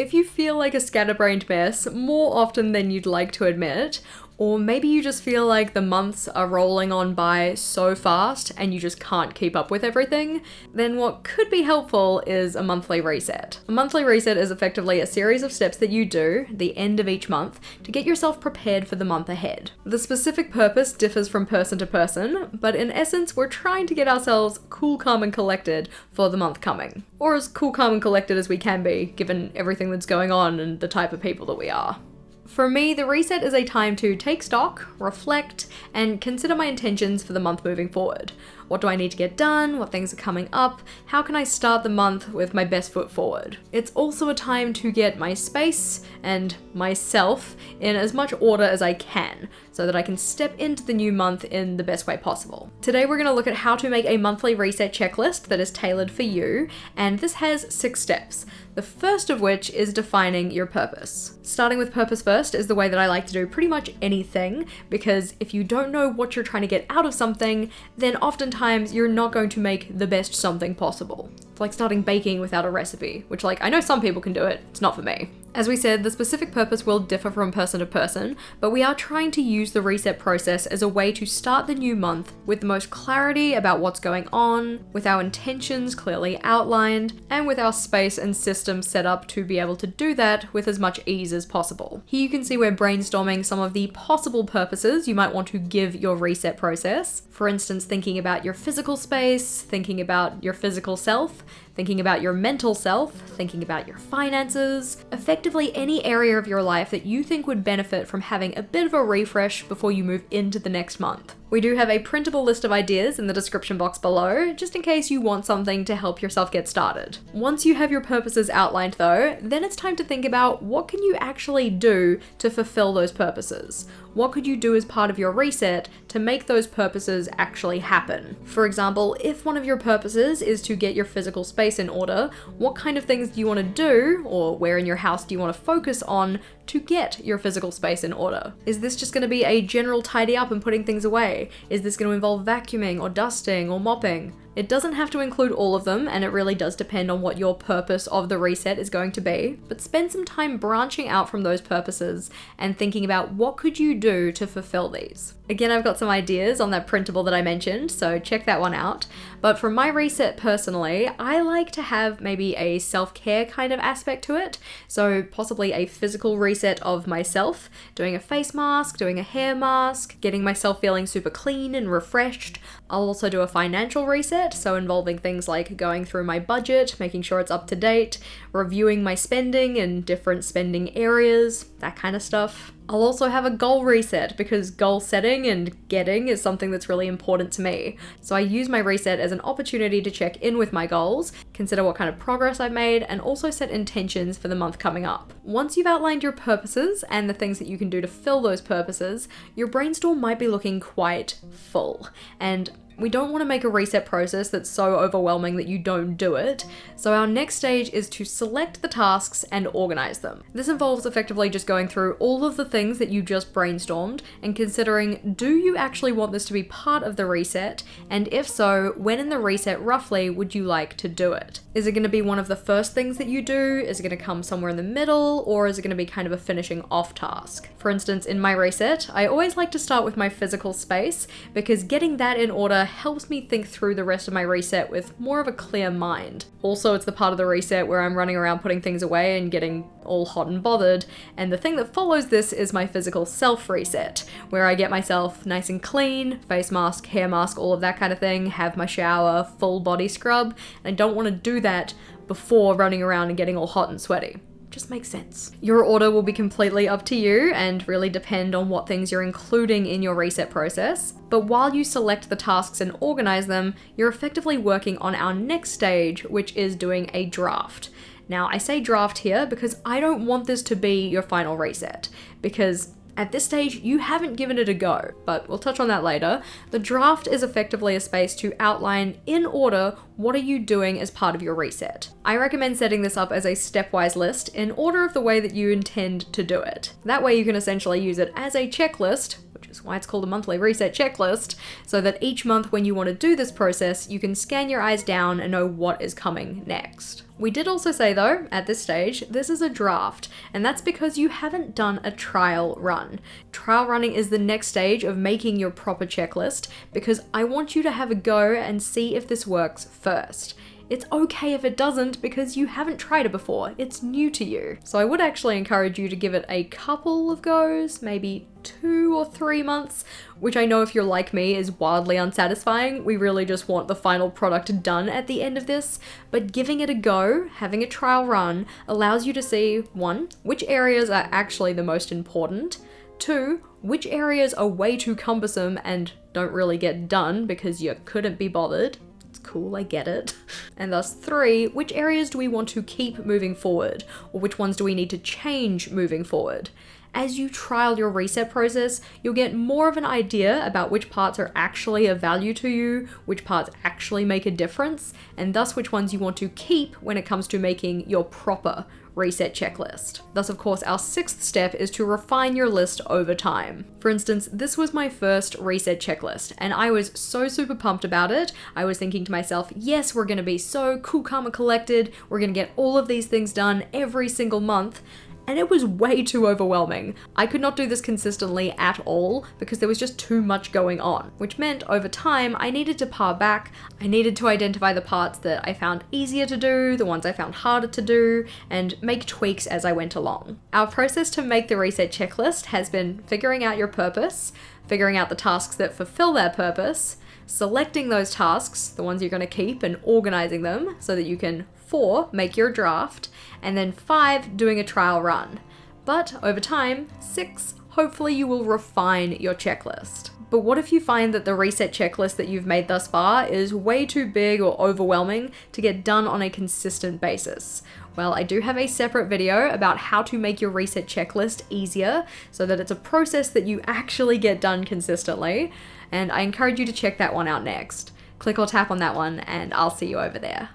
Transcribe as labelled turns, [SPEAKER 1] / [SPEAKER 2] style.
[SPEAKER 1] If you feel like a scatterbrained mess more often than you'd like to admit, or maybe you just feel like the months are rolling on by so fast and you just can't keep up with everything, then what could be helpful is a monthly reset. A monthly reset is effectively a series of steps that you do the end of each month to get yourself prepared for the month ahead. The specific purpose differs from person to person, but in essence, we're trying to get ourselves cool, calm, and collected for the month coming. Or as cool, calm, and collected as we can be, given everything that's going on and the type of people that we are. For me, the reset is a time to take stock, reflect, and consider my intentions for the month moving forward. What do I need to get done? What things are coming up? How can I start the month with my best foot forward? It's also a time to get my space and myself in as much order as I can, so that I can step into the new month in the best way possible. Today we're going to look at how to make a monthly reset checklist that is tailored for you, and this has 6 steps. The first of which is defining your purpose. Starting with purpose first is the way that I like to do pretty much anything, because if you don't know what you're trying to get out of something, then oftentimes you're not going to make the best something possible. It's like starting baking without a recipe, which I know some people can do it, it's not for me. As we said, the specific purpose will differ from person to person, but we are trying to use the reset process as a way to start the new month with the most clarity about what's going on, with our intentions clearly outlined, and with our space and system set up to be able to do that with as much ease as possible. Here you can see we're brainstorming some of the possible purposes you might want to give your reset process. For instance, thinking about your physical space, thinking about your physical self, thinking about your mental self, thinking about your finances, effectively any area of your life that you think would benefit from having a bit of a refresh before you move into the next month. We do have a printable list of ideas in the description box below, just in case you want something to help yourself get started. Once you have your purposes outlined though, then it's time to think about what can you actually do to fulfill those purposes. What could you do as part of your reset to make those purposes actually happen? For example, if one of your purposes is to get your physical space in order, what kind of things do you want to do, or where in your house do you want to focus on to get your physical space in order? Is this just going to be a general tidy up and putting things away? Is this going to involve vacuuming or dusting or mopping? It doesn't have to include all of them, and it really does depend on what your purpose of the reset is going to be, but spend some time branching out from those purposes and thinking about what could you do to fulfill these. Again, I've got some ideas on that printable that I mentioned, so check that one out. But for my reset personally, I like to have maybe a self-care kind of aspect to it. So possibly a physical reset of myself, doing a face mask, doing a hair mask, getting myself feeling super clean and refreshed. I'll also do a financial reset, so involving things like going through my budget, making sure it's up to date, reviewing my spending in different spending areas, that kind of stuff. I'll also have a goal reset because goal setting and getting is something that's really important to me. So I use my reset as an opportunity to check in with my goals, consider what kind of progress I've made, and also set intentions for the month coming up. Once you've outlined your purposes and the things that you can do to fill those purposes, your brainstorm might be looking quite full. And we don't want to make a reset process that's so overwhelming that you don't do it. So our next stage is to select the tasks and organize them. This involves effectively just going through all of the things that you just brainstormed and considering, do you actually want this to be part of the reset? And if so, when in the reset roughly would you like to do it? Is it going to be one of the first things that you do? Is it going to come somewhere in the middle? Or is it going to be kind of a finishing off task? For instance, in my reset, I always like to start with my physical space because getting that in order helps me think through the rest of my reset with more of a clear mind. Also, it's the part of the reset where I'm running around putting things away and getting all hot and bothered, and the thing that follows this is my physical self reset, where I get myself nice and clean, face mask, hair mask, all of that kind of thing, have my shower, full body scrub, and I don't want to do that before running around and getting all hot and sweaty. Just makes sense. Your order will be completely up to you and really depend on what things you're including in your reset process. But while you select the tasks and organize them, you're effectively working on our next stage, which is doing a draft. Now, I say draft here because I don't want this to be your final reset, because at this stage, you haven't given it a go, but we'll touch on that later. The draft is effectively a space to outline in order what are you doing as part of your reset. I recommend setting this up as a stepwise list in order of the way that you intend to do it. That way you can essentially use it as a checklist, which is why it's called a monthly reset checklist, so that each month when you want to do this process, you can scan your eyes down and know what is coming next. We did also say though, at this stage, this is a draft, and that's because you haven't done a trial run. Trial running is the next stage of making your proper checklist because I want you to have a go and see if this works first. It's okay if it doesn't because you haven't tried it before, it's new to you. So I would actually encourage you to give it a couple of goes, maybe 2 or 3 months, which I know if you're like me is wildly unsatisfying. We really just want the final product done at the end of this, but giving it a go, having a trial run, allows you to see 1, which areas are actually the most important, 2, which areas are way too cumbersome and don't really get done because you couldn't be bothered. Cool, I get it. And thus 3, which areas do we want to keep moving forward? Or which ones do we need to change moving forward? As you trial your reset process, you'll get more of an idea about which parts are actually of value to you, which parts actually make a difference, and thus which ones you want to keep when it comes to making your proper reset checklist. Thus, of course, our 6th step is to refine your list over time. For instance, this was my first reset checklist, and I was so super pumped about it. I was thinking to myself, yes, we're gonna be so cool, calm, and collected. We're gonna get all of these things done every single month. And it was way too overwhelming. I could not do this consistently at all because there was just too much going on, which meant over time I needed to pare back. I needed to identify the parts that I found easier to do, the ones I found harder to do, and make tweaks as I went along. Our process to make the reset checklist has been figuring out your purpose, figuring out the tasks that fulfill that purpose, selecting those tasks, the ones you're going to keep, and organizing them so that you can 4, make your draft, and then 5, doing a trial run. But over time, 6, hopefully you will refine your checklist. But what if you find that the reset checklist that you've made thus far is way too big or overwhelming to get done on a consistent basis? Well, I do have a separate video about how to make your reset checklist easier so that it's a process that you actually get done consistently, and I encourage you to check that one out next. Click or tap on that one and I'll see you over there.